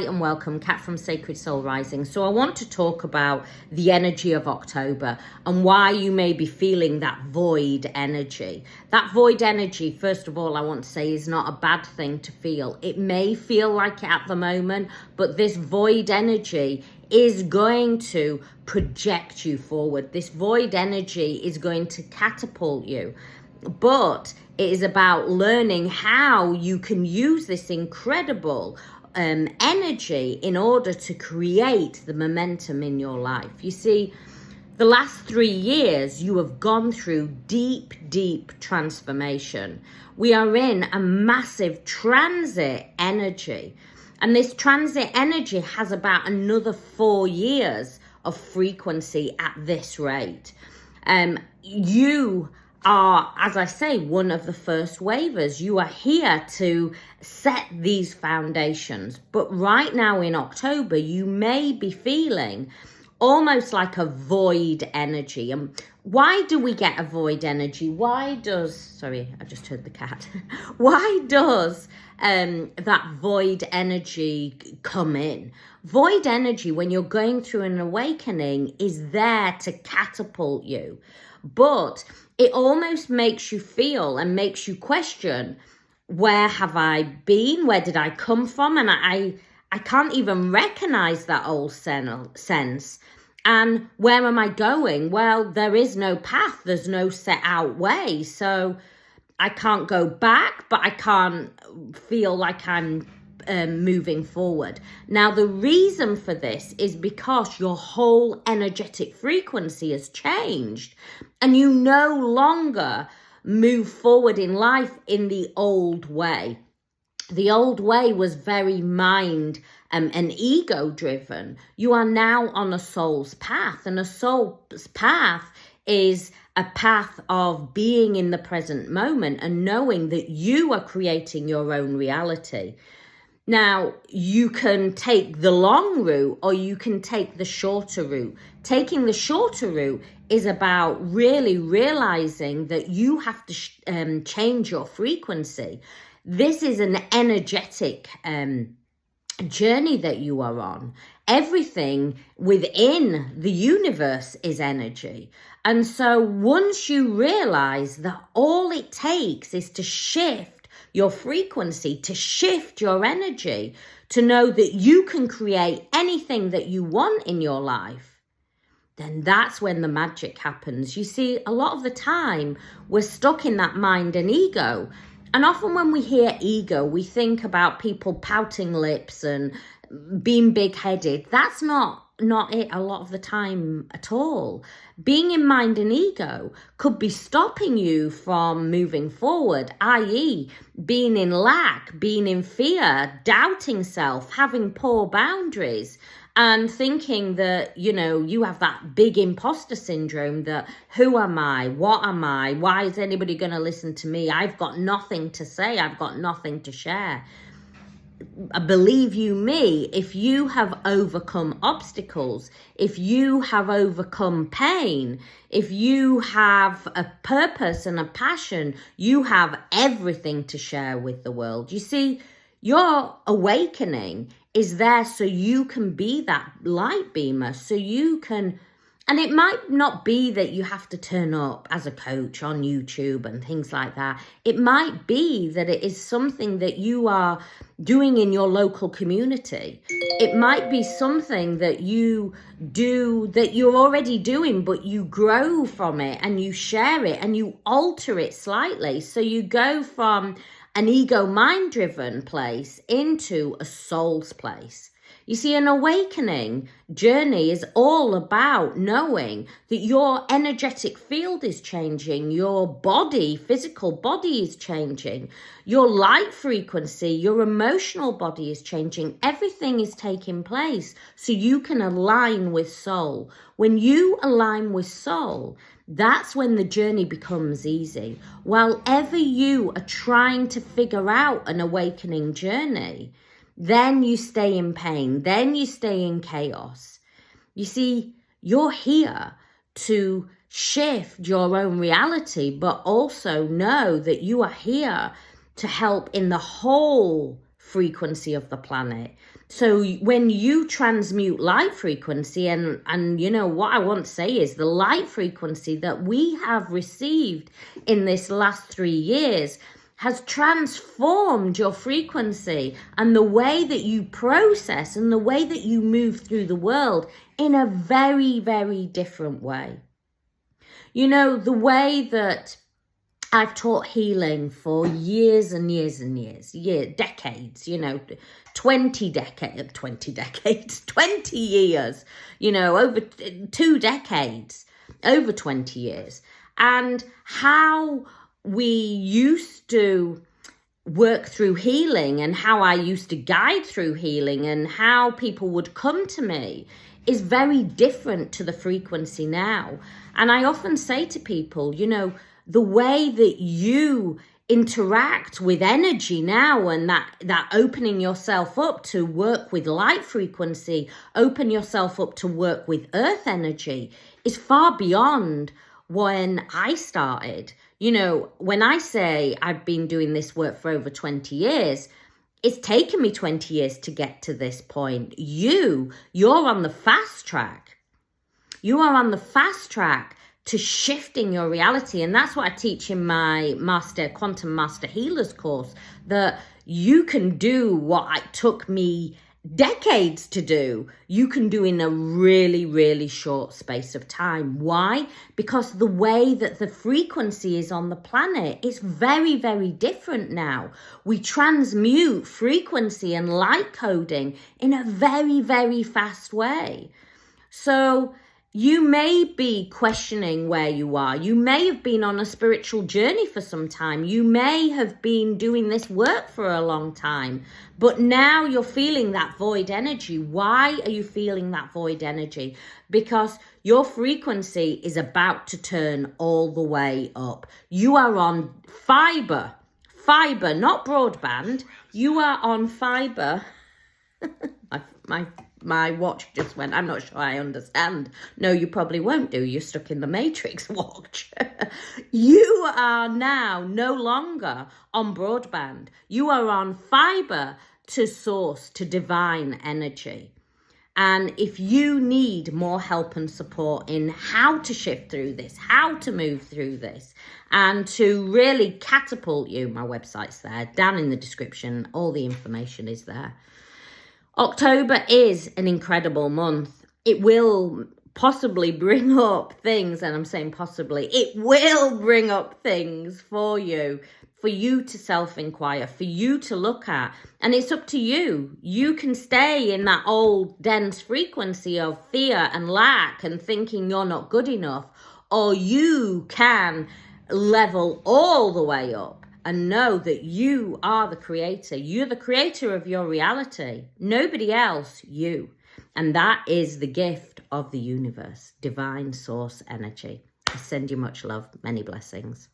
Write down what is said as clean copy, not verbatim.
And welcome, Kat from Sacred Soul Rising. So I want to talk about the energy of October and why you may be feeling that void energy. That void energy, first of all, I want to say is not a bad thing to feel. It may feel like it at the moment, but this void energy is going to project you forward. This void energy is going to catapult you. But it is about learning how you can use this incredible energy in order to create the momentum in your life. You see, the last 3 years, you have gone through deep transformation. We are in a massive transit energy. And this transit energy has about another 4 years of frequency at this rate. You are, as I say, one of the first wavers. You are here to set these foundations. But right now in October, you may be feeling almost like a void energy. And why do we get a void energy? Sorry, I just heard the cat. Why does that void energy come in? Void energy, when you're going through an awakening, is there to catapult you. But it almost makes you feel and makes you question, where have I been? Where did I come from? And I can't even recognize that old sense. And where am I going? Well, there is no path. There's no set out way. So I can't go back, but I can't feel like I'm moving forward. Now, the reason for this is because your whole energetic frequency has changed and you no longer move forward in life in the old way. The old way was very mind and ego driven. You are now on a soul's path, and a soul's path is a path of being in the present moment and knowing that you are creating your own reality. Now, you can take the long route or you can take the shorter route. Taking the shorter route is about really realizing that you have to change your frequency. This is an energetic journey that you are on. Everything within the universe is energy. And so once you realize that all it takes is to shift your frequency, to shift your energy, to know that you can create anything that you want in your life, then that's when the magic happens. You see, a lot of the time we're stuck in that mind and ego. And often when we hear ego, we think about people pouting lips and being big-headed. That's not it a lot of the time at all. Being in mind and ego could be stopping you from moving forward, i.e. being in lack, being in fear, doubting self, having poor boundaries, and thinking that, you have that big imposter syndrome that who am I? What am I? Why is anybody going to listen to me? I've got nothing to say. I've got nothing to share. Believe you me, if you have overcome obstacles, if you have overcome pain, if you have a purpose and a passion, you have everything to share with the world. You see, your awakening is there so you can be that light beamer, so you can. And it might not be that you have to turn up as a coach on YouTube and things like that. It might be that it is something that you are doing in your local community. It might be something that you do that you're already doing, but you grow from it and you share it and you alter it slightly. So you go from an ego mind driven place into a soul's place. You see, an awakening journey is all about knowing that your energetic field is changing, your body, physical body is changing, your light frequency, your emotional body is changing. Everything is taking place so you can align with soul. When you align with soul, that's when the journey becomes easy. While ever you are trying to figure out an awakening journey, then you stay in pain, then you stay in chaos. You see, you're here to shift your own reality, but also know that you are here to help in the whole frequency of the planet. So when you transmute light frequency, and you know what I want to say is the light frequency that we have received in this last 3 years has transformed your frequency and the way that you process and the way that you move through the world in a very, very different way. You know, the way that I've taught healing for years and years and years, decades, you know, 20 years, you know, over 2 decades, over 20 years. And how we used to work through healing and how I used to guide through healing and how people would come to me is very different to the frequency now. And I often say to people, you know, the way that you interact with energy now and that opening yourself up to work with light frequency, open yourself up to work with earth energy is far beyond when I started. You know, when I say I've been doing this work for over 20 years, it's taken me 20 years to get to this point. You're on the fast track. You are on the fast track to shifting your reality. And that's what I teach in my Quantum Master Healers course, that you can do what it took me decades to do, you can do in a really, really short space of time. Why? Because the way that the frequency is on the planet is very, very different now. We transmute frequency and light coding in a very, very fast way. So you may be questioning where you are. You may have been on a spiritual journey for some time. You may have been doing this work for a long time, but now you're feeling that void energy. Why are you feeling that void energy? Because your frequency is about to turn all the way up. You are on fiber, not broadband. You are on fiber. My watch just went. I'm not sure I understand. No, you probably won't do. You're stuck in the Matrix watch. You are now no longer on broadband. You are on fiber to source, to divine energy. And if you need more help and support in how to shift through this, how to move through this, and to really catapult you, my website's there, down in the description. All the information is there. October is an incredible month. It will possibly bring up things, and I'm saying possibly, it will bring up things for you to self-inquire, for you to look at. And it's up to you. You can stay in that old dense frequency of fear and lack and thinking you're not good enough, or you can level all the way up and know that you are the creator. You're the creator of your reality. Nobody else, you. And that is the gift of the universe, divine source energy. I send you much love, many blessings.